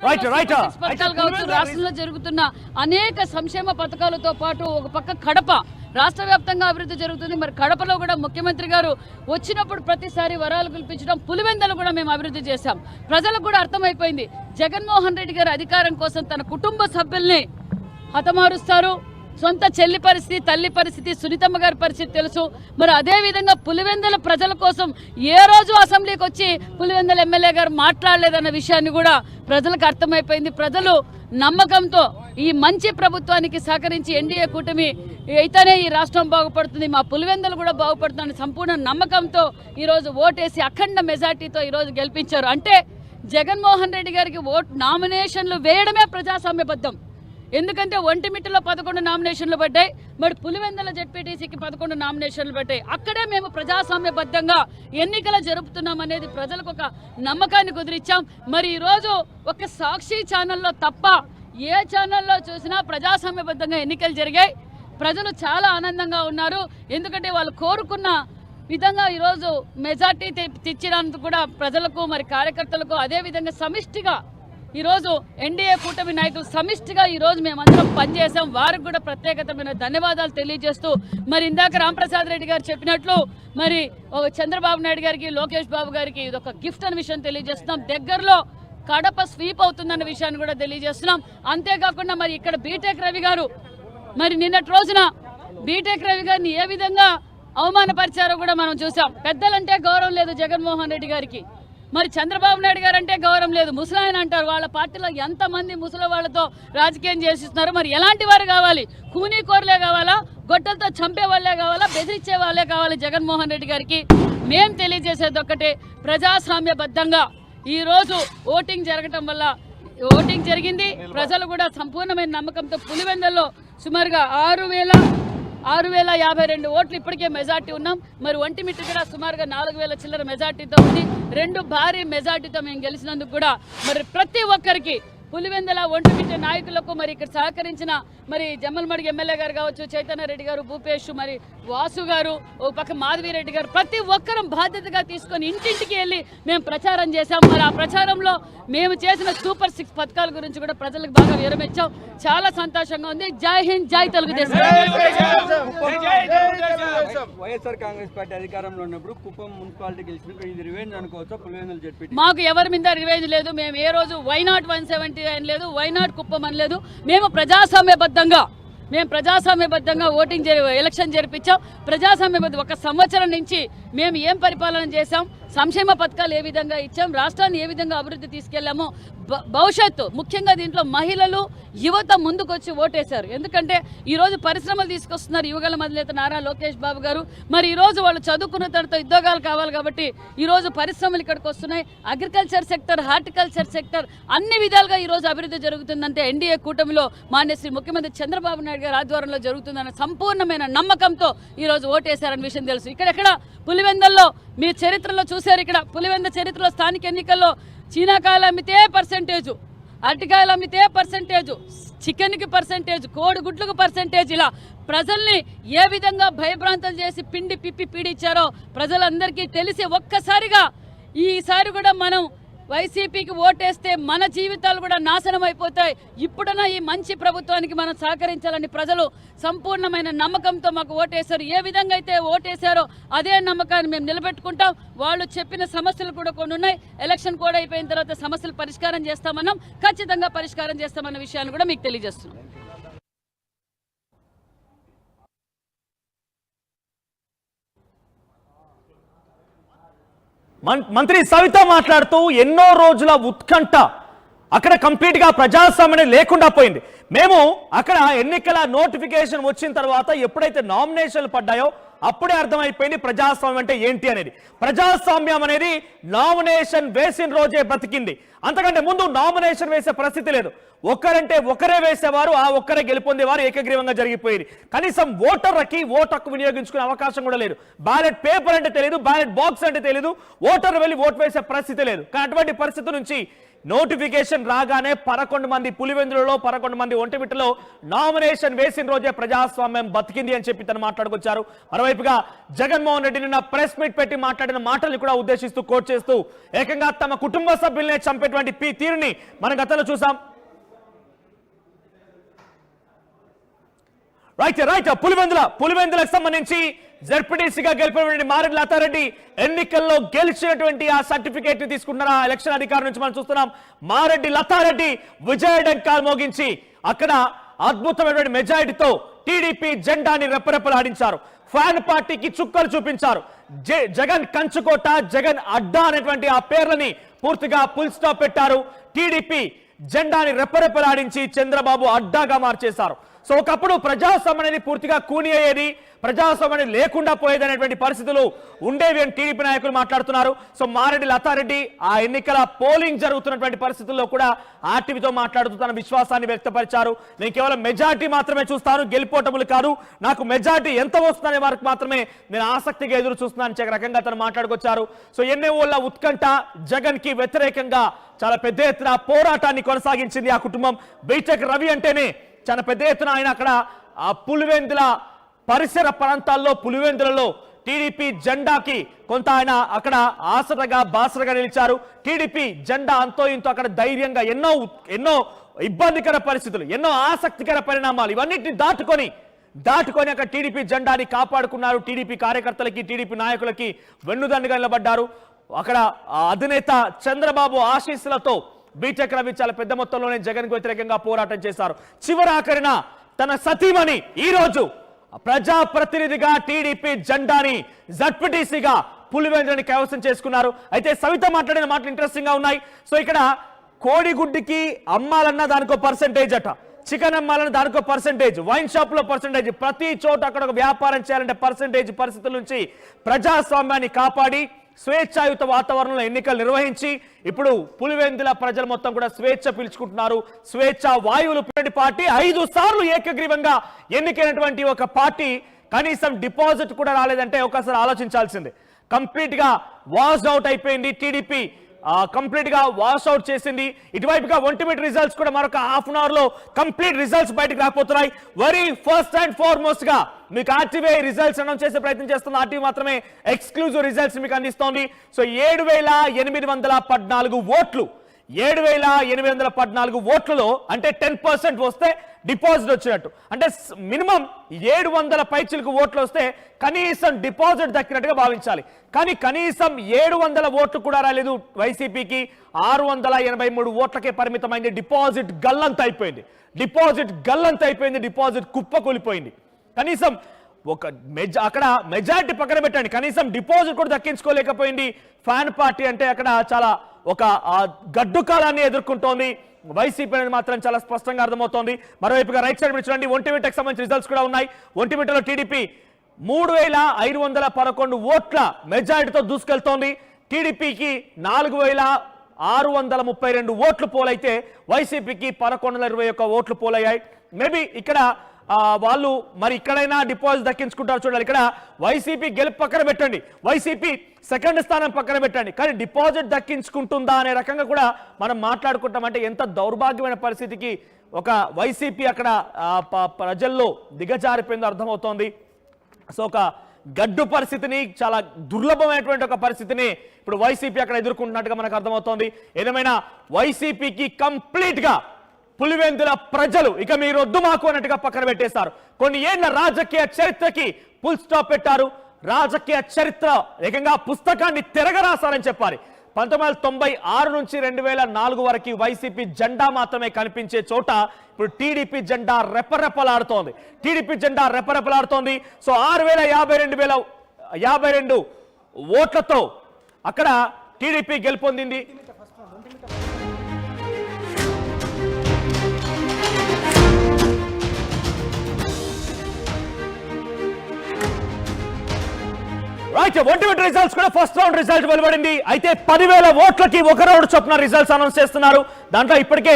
పథకాలు కావచ్చు, రాష్ట్రంలో జరుగుతున్న అనేక సంక్షేమ పథకాలతో పాటు ఒక పక్క కడప రాష్ట్ర వ్యాప్తంగా అభివృద్ధి జరుగుతుంది. మరి కడపలో కూడా ముఖ్యమంత్రి గారు వచ్చినప్పుడు ప్రతిసారి వరాలు కల్పించడం, పులివెందలు కూడా మేము అభివృద్ధి చేశాం. ప్రజలకు కూడా అర్థమైపోయింది, జగన్మోహన్ రెడ్డి గారు అధికారం కోసం తన కుటుంబ సభ్యుల్ని హతమారుస్తారు. సొంత చెల్లి పరిస్థితి, తల్లి పరిస్థితి, సునీతమ్మ గారి పరిస్థితి తెలుసు. మరి అదేవిధంగా పులివెందుల ప్రజల కోసం ఏ రోజు అసెంబ్లీకి వచ్చి పులివెందుల ఎమ్మెల్యే గారు మాట్లాడలేదన్న విషయాన్ని కూడా ప్రజలకు అర్థమైపోయింది. ప్రజలు నమ్మకంతో ఈ మంచి ప్రభుత్వానికి సహకరించి ఎన్డీఏ కూటమి అయితేనే ఈ రాష్ట్రం బాగుపడుతుంది, మా పులివెందులు కూడా బాగుపడుతుందని సంపూర్ణ నమ్మకంతో ఈరోజు ఓటేసి అఖండ మెజార్టీతో ఈరోజు గెలిపించారు. అంటే జగన్మోహన్ రెడ్డి గారికి నామినేషన్లు వేయడమే ప్రజాస్వామ్యబద్ధం. ఎందుకంటే ఒంటిమిట్టలో 11 నామినేషన్లు పడ్డాయి, మరి పులివెందుల జెడ్పీటీసీకి 11 నామినేషన్లు పడ్డాయి. అక్కడే మేము ప్రజాస్వామ్యబద్ధంగా ఎన్నికలు జరుపుతున్నాం అనేది ప్రజలకు ఒక నమ్మకాన్ని కుదిరిచ్చాం. మరి ఈరోజు ఒక సాక్షి ఛానల్లో తప్ప ఏ ఛానల్లో చూసినా ప్రజాస్వామ్యబద్ధంగా ఎన్నికలు జరిగాయి. ప్రజలు చాలా ఆనందంగా ఉన్నారు. ఎందుకంటే వాళ్ళు కోరుకున్న విధంగా ఈరోజు మెజార్టీ తెచ్చినందుకు కూడా ప్రజలకు మరి కార్యకర్తలకు అదేవిధంగా సమిష్టిగా ఈరోజు ఎన్డీఏ కూటమి నాయకులు సమిష్టిగా ఈరోజు మేమందరం పనిచేసాం. వారికి కూడా ప్రత్యేకతమైన ధన్యవాదాలు తెలియజేస్తూ మరి ఇందాక రాంప్రసాద్ రెడ్డి గారు చెప్పినట్లు మరి చంద్రబాబు నాయుడు గారికి, లోకేష్ బాబు గారికి ఇది ఒక గిఫ్ట్ అనే విషయం తెలియజేస్తున్నాం. దగ్గరలో కడప స్వీప్ అవుతుందన్న విషయాన్ని కూడా తెలియజేస్తున్నాం. అంతేకాకుండా మరి ఇక్కడ బీటెక్ రవి గారు మరి నిన్నటి రోజున బీటెక్ రవి గారిని ఏ విధంగా అవమానపరిచారో కూడా మనం చూసాం. పెద్దలంటే గౌరవం లేదు జగన్మోహన్ రెడ్డి గారికి, మరి చంద్రబాబు నాయుడు గారు అంటే గౌరవం లేదు. ముసలాయన అంటారు. వాళ్ళ పార్టీలో ఎంతమంది ముసలి వాళ్ళతో రాజకీయం చేసిస్తున్నారు. మరి ఎలాంటి వారు కావాలి? కూనీకోర్లే కావాలా? గొడ్డలతో చంపే వాళ్ళే కావాలా? బెదిరించే వాళ్ళే కావాలి జగన్మోహన్ రెడ్డి గారికి? మేం తెలియజేసేది ఒక్కటే, ప్రజాస్వామ్యబద్ధంగా ఈరోజు ఓటింగ్ జరగటం వల్ల ఓటింగ్ జరిగింది. ప్రజలు కూడా సంపూర్ణమైన నమ్మకంతో పులివెందుల్లో సుమారుగా 6,052 ఓట్లు ఇప్పటికే మెజార్టీ ఉన్నాం. మరి ఒంటిమిట్టు కూడా సుమారుగా 4,000 చిల్లర మెజార్టీతో ఉంది. 2 భారీ మెజార్టీతో మేము గెలిచినందుకు కూడా మరి ప్రతి ఒక్కరికి పులివెందుల ఒంటిమిట్టు నాయకులకు మరి ఇక్కడ సహకరించిన మరి జమ్మలమడుగు ఎమ్మెల్యే గారు కావచ్చు, చైతన్య రెడ్డి గారు, భూపేష్, మరి వాసు గారు, ఒక పక్క మాధవిరెడ్డి గారు, ప్రతి ఒక్కరం బాధ్యతగా తీసుకొని ఇంటింటికి వెళ్ళి మేము ప్రచారం చేశాం. మరి ఆ ప్రచారంలో మేము చేసిన సూపర్ 6 పథకాల గురించి కూడా ప్రజలకు బాగా వివరించాం. చాలా సంతోషంగా ఉంది. జై హింద్, జై తెలుగుదేశం. వైఎస్ఆర్ కాంగ్రెస్ పార్టీ అధికారంలో ఉన్నప్పుడు కుప్పం మున్సిపాలిటీ గెలిచినప్పుడు ఇది రివెంజ్ అనుకోవచ్చా? పులివెందులు జెడ్పీటీ మాకు ఎవరి మీద రివెంజ్ లేదు. మేము ఏ రోజు వైనాట్ 170 అని లేదు, వైనాట్ కుప్పం అని లేదు. మేము ప్రజాస్వామ్యబద్ధంగా ఓటింగ్ ఎలక్షన్ జరిపించాం. ప్రజాస్వామ్యబద్ధ 1 సంవత్సరం నుంచి మేము ఏం పరిపాలన చేశాం, సంక్షేమ పథకాలు ఏ విధంగా ఇచ్చాం, రాష్ట్రాన్ని ఏ విధంగా అభివృద్ధి తీసుకెళ్లామో, భవిష్యత్తు ముఖ్యంగా దీంట్లో మహిళలు, యువత ముందుకొచ్చి ఓటేశారు. ఎందుకంటే ఈరోజు పరిశ్రమలు తీసుకొస్తున్నారు యువగల మధ్యనేత నారా లోకేష్ బాబు గారు. మరి ఈరోజు వాళ్ళు చదువుకున్న తర్వాత ఉద్యోగాలు కావాలి కాబట్టి ఈరోజు పరిశ్రమలు ఇక్కడికి వస్తున్నాయి. అగ్రికల్చర్ సెక్టర్, హార్టికల్చర్ సెక్టర్ అన్ని విధాలుగా ఈరోజు అభివృద్ధి జరుగుతుందంటే ఎన్డీఏ కూటమిలో మాన్య శ్రీ ముఖ్యమంత్రి చంద్రబాబు నాయుడు గారి ఆధ్వర్యంలో జరుగుతుందన్న సంపూర్ణమైన నమ్మకంతో ఈరోజు ఓటేశారన్న విషయం తెలుసు. ఇక్కడెక్కడ పులివెందుల్లో మీరు చరిత్రలో చూశారు. ఇక్కడ పులివెంద చరిత్రలో స్థానిక ఎన్నికల్లో చీనాకాయలు అమ్మితే పర్సెంటేజు, అరటికాయలు అమ్మితే పర్సెంటేజు, చికెన్కి పర్సెంటేజ్, కోడిగుడ్లకు పర్సెంటేజ్, ఇలా ప్రజల్ని ఏ విధంగా భయభ్రాంతం చేసి పిండి పిప్పి పీడిచ్చారో ప్రజలందరికీ తెలిసి ఒక్కసారిగా ఈసారి కూడా మనం వైసీపీకి ఓటేస్తే మన జీవితాలు కూడా నాశనం అయిపోతాయి. ఇప్పుడున్న ఈ మంచి ప్రభుత్వానికి మనం సహకరించాలని ప్రజలు సంపూర్ణమైన నమ్మకంతో మాకు ఓటేశారు. ఏ విధంగా అయితే ఓటేశారో అదే నమ్మకాన్ని మేము నిలబెట్టుకుంటాం. వాళ్ళు చెప్పిన సమస్యలు కూడా కొన్ని ఉన్నాయి. ఎలక్షన్ కూడా అయిపోయిన తర్వాత సమస్యలు పరిష్కారం చేస్తామన్నాం. ఖచ్చితంగా పరిష్కారం చేస్తామన్న విషయాన్ని కూడా మీకు తెలియజేస్తున్నాం. మంత్రి సవిత మాట్లాడుతూ ఎన్నో రోజుల ఉత్కంఠ అక్కడ కంప్లీట్ గా ప్రజాస్వామ్యం లేకుండా పోయింది. మేము అక్కడ ఎన్నికల నోటిఫికేషన్ వచ్చిన తర్వాత ఎప్పుడైతే నామినేషన్లు పడ్డాయో అప్పుడే అర్థమైపోయింది ప్రజాస్వామ్యం అంటే ఏంటి అనేది. ప్రజాస్వామ్యం అనేది నామినేషన్ వేసిన రోజే బ్రతికింది. అంతకంటే ముందు నామినేషన్ వేసే పరిస్థితి లేదు. ఒకరంటే ఒకరే వేసేవారు, ఆ ఒక్కరే గెలుపొందేవారు, ఏకగ్రీవంగా జరిగిపోయేది. కనీసం ఓటర్లకి ఓటు హక్కు వినియోగించుకునే అవకాశం కూడా లేదు. బ్యాలెట్ పేపర్ అంటే తెలియదు, బ్యాలెట్ బాక్స్ అంటే తెలియదు, ఓటర్లు వెళ్ళి ఓటు వేసే పరిస్థితి లేదు. కానీ అటువంటి పరిస్థితి నుంచి నోటిఫికేషన్ రాగానే 11 మంది పులివెందులలో 11 మంది ఒంటిమిట్టలో నామినేషన్ వేసిన రోజే ప్రజాస్వామ్యం బతికింది అని చెప్పి తను మాట్లాడుకొచ్చారు. మరోవైపుగా జగన్మోహన్ రెడ్డి నిన్న ప్రెస్ మీట్ పెట్టి మాట్లాడిన మాటల్ని కూడా ఉద్దేశిస్తూ కోట్ చేస్తూ ఏకంగా తమ కుటుంబ సభ్యులనే చంపేటువంటి తీరుని మనం గతంలో చూసాం. రైట్ పులివెందులకు సంబంధించి జెడ్పీటీసీగా గెలిపినటువంటి మారెడ్డి లతారెడ్డి ఎన్నికల్లో గెలిచినటువంటి ఆ సర్టిఫికేట్ ని తీసుకుంటున్నారు ఆ ఎలక్షన్ అధికారి నుంచి. మనం చూస్తున్నాం మారెడ్డి లతారెడ్డి విజయడంకాలు మోగించి అక్కడ అద్భుతమైనటువంటి మెజారిటీతో టీడీపీ జెండాని రెప్పరెప్పలాడించారు. ఫ్యాన్ పార్టీకి చుక్కలు చూపించారు. జగన్ కంచుకోట, జగన్ అడ్డా అనేటువంటి ఆ పేర్లని పూర్తిగా ఫుల్ స్టాప్ పెట్టారు. టీడీపీ జెండాని రెప్పరెప్పలాడించి చంద్రబాబు అడ్డాగా మార్చేశారు. సో ఒకప్పుడు ప్రజాస్వామ్యాన్ని పూర్తిగా కూని అయ్యేది, ప్రజాస్వామ్యాన్ని లేకుండా పోయేది అనేటువంటి పరిస్థితులు ఉండేవి అని టీడీపీ నాయకులు మాట్లాడుతున్నారు. సో మారెడ్డి లతారెడ్డి ఆ ఎన్నికల పోలింగ్ జరుగుతున్నటువంటి పరిస్థితుల్లో కూడా ఆర్టీవీతో మాట్లాడుతూ తన విశ్వాసాన్ని వ్యక్తపరిచారు. నేను కేవలం మెజార్టీ మాత్రమే చూస్తాను, గెలిపోటములు కాదు, నాకు మెజార్టీ ఎంత వస్తుందనే వారికి మాత్రమే నేను ఆసక్తిగా ఎదురు చూస్తున్నాను రకంగా తను మాట్లాడుకొచ్చారు. సో ఎన్నేళ్ళ ఉత్కంఠ జగన్ కి వ్యతిరేకంగా చాలా పెద్ద ఎత్తున పోరాటాన్ని కొనసాగించింది ఆ కుటుంబం. బీటెక్ రవి అంటేనే చాలా పెద్ద ఎత్తున ఆయన అక్కడ ఆ పులివెందుల పరిసర ప్రాంతాల్లో పులివెందులలో టీడీపీ జెండాకి కొంత ఆయన అక్కడ ఆసరగా బాసరగా నిలిచారు. టీడీపీ జెండా అంతో ఇంతో అక్కడ ధైర్యంగా ఎన్నో ఇబ్బందికర పరిస్థితులు, ఎన్నో ఆసక్తికర పరిణామాలు ఇవన్నిటిని దాటుకొని అక్కడ టీడీపీ జెండాని కాపాడుకున్నారు. టీడీపీ కార్యకర్తలకి, టీడీపీ నాయకులకి వెన్నుదన్నుగా నిలబడ్డారు. అక్కడ అధినేత చంద్రబాబు ఆశీస్సులతో బీటెక్ రవి చాలా పెద్ద మొత్తంలోనే జగన్ కు వ్యతిరేకంగా పోరాటం చేశారు. చివరాఖరిన తన సతీమణి ఈ రోజు ప్రజాప్రతినిధిగా టీడీపీ జెండాని జడ్పీటీసీగా పులివెందులని కైవసం చేసుకున్నారు. అయితే సవిత మాట్లాడిన మాటలు ఇంట్రెస్టింగ్ గా ఉన్నాయి. సో ఇక్కడ కోడిగుడ్డికి అమ్మాలన్న దానికో పర్సెంటేజ్ అట, చికెన్ అమ్మాలన్న దానికో పర్సెంటేజ్, వైన్ షాప్ లో పర్సెంటేజ్, ప్రతి చోట అక్కడ ఒక వ్యాపారం చేయాలంటే పర్సెంటేజ్ పరిస్థితుల నుంచి ప్రజాస్వామ్యాన్ని కాపాడి స్వేచ్ఛాయుత వాతావరణంలో ఎన్నికలు నిర్వహించి ఇప్పుడు పులివెందుల ప్రజలు మొత్తం కూడా స్వేచ్ఛ పిలుచుకుంటున్నారు. స్వేచ్ఛ వాయువులు పార్టీ 5 సార్లు ఏకగ్రీవంగా ఎన్నికైనటువంటి ఒక పార్టీ కనీసం డిపాజిట్ కూడా రాలేదంటే ఒకసారి ఆలోచించాల్సిందే. కంప్లీట్ గా వాష్ అవుట్ అయిపోయింది టీడీపీ, కంప్లీట్ గా వాష్ అవుట్ చేసింది. ఇటువైపుగా ఒంటిమిట్ రిజల్ట్స్ కూడా మరొక హాఫ్ అన్ అవర్ లో కంప్లీట్ రిజల్ట్స్ బయటకు రాకపోతున్నాయి. వెరీ ఫస్ట్ అండ్ ఫార్మోస్ట్ గా మీకు ఆర్టీవీ రిజల్ట్స్ అనౌన్స్ చేసే ప్రయత్నం చేస్తుంది. ఆర్టీవీ మాత్రమే ఎక్స్క్లూజివ్ రిజల్ట్స్ మీకు అందిస్తోంది. సో 7,814 ఓట్లు, 7,814 ఓట్లలో అంటే 10% వస్తే డిపాజిట్ వచ్చినట్టు, అంటే మినిమం 700 పైచిలకు ఓట్లు వస్తే కనీసం డిపాజిట్ దక్కినట్టుగా భావించాలి. కానీ కనీసం 700 ఓట్లు కూడా రాలేదు. వైసీపీకి 683 ఓట్లకే పరిమితమైంది. డిపాజిట్ గల్లంత అయిపోయింది, డిపాజిట్ కుప్పకూలిపోయింది. కనీసం అక్కడ మెజారిటీ పక్కన పెట్టండి, కనీసం డిపాజిట్ కూడా దక్కించుకోలేకపోయింది ఫ్యాన్ పార్టీ. అంటే అక్కడ చాలా ఒక గడ్డు కాలాన్ని ఎదుర్కొంటోంది వైసీపీ అనేది మాత్రం చాలా స్పష్టంగా అర్థమవుతోంది. మరోవైపుగా రైట్ సైడ్ చూడండి, ఒంటిమిట్టకు సంబంధించిన రిజల్ట్స్ కూడా ఉన్నాయి. ఒంటిమిట్టలో టీడీపీ 3,511 ఓట్ల మెజారిటీతో దూసుకెళ్తోంది. టీడీపీకి 4,632 ఓట్లు పోలైతే వైసీపీకి 1,121 ఓట్లు పోలయ్యాయి. మేబీ ఇక్కడ వాళ్ళు మరి ఇక్కడైనా డిపాజిట్ దక్కించుకుంటారు చూడాలి. ఇక్కడ వైసీపీ గెలుపు పక్కన పెట్టండి, వైసీపీ సెకండ్ స్థానం పక్కన పెట్టండి, కానీ డిపాజిట్ దక్కించుకుంటుందా అనే రకంగా కూడా మనం మాట్లాడుకుంటామంటే ఎంత దౌర్భాగ్యమైన పరిస్థితికి ఒక వైసీపీ అక్కడ ప్రజల్లో దిగజారిపోయిందో అర్థమవుతోంది. సో ఒక గడ్డు పరిస్థితిని, చాలా దుర్లభమైనటువంటి ఒక పరిస్థితిని ఇప్పుడు వైసీపీ అక్కడ ఎదుర్కొంటున్నట్టుగా మనకు అర్థమవుతోంది. ఏదేమైనా వైసీపీకి కంప్లీట్ గా పులివెందుల ప్రజలు ఇక మీరు వద్దు మాకు అన్నట్టుగా పక్కన పెట్టేస్తారు. కొన్ని ఏళ్ల రాజకీయ చరిత్రకి ఫుల్ స్టాప్ పెట్టారు. రాజకీయ చరిత్ర ఏకంగా పుస్తకాన్ని తిరగరాసారని చెప్పాలి. 1996 నుంచి 2004 వరకు వైసీపీ జెండా మాత్రమే కనిపించే చోట ఇప్పుడు టీడీపీ జెండా రెపరెపలాడుతోంది. సో 6,052 ఓట్లతో అక్కడ టీడీపీ గెలుపొందింది. ఒంటిమిట్ట రిజల్ట్స్ కూడా ఫస్ట్ రౌండ్ రిజల్ట్ వెలువడింది. అయితే 10,000 ఓట్లకి 1 రౌండ్ చొప్పున రిజల్ట్స్ అనౌన్స్ చేస్తున్నారు. దాంట్లో ఇప్పటికే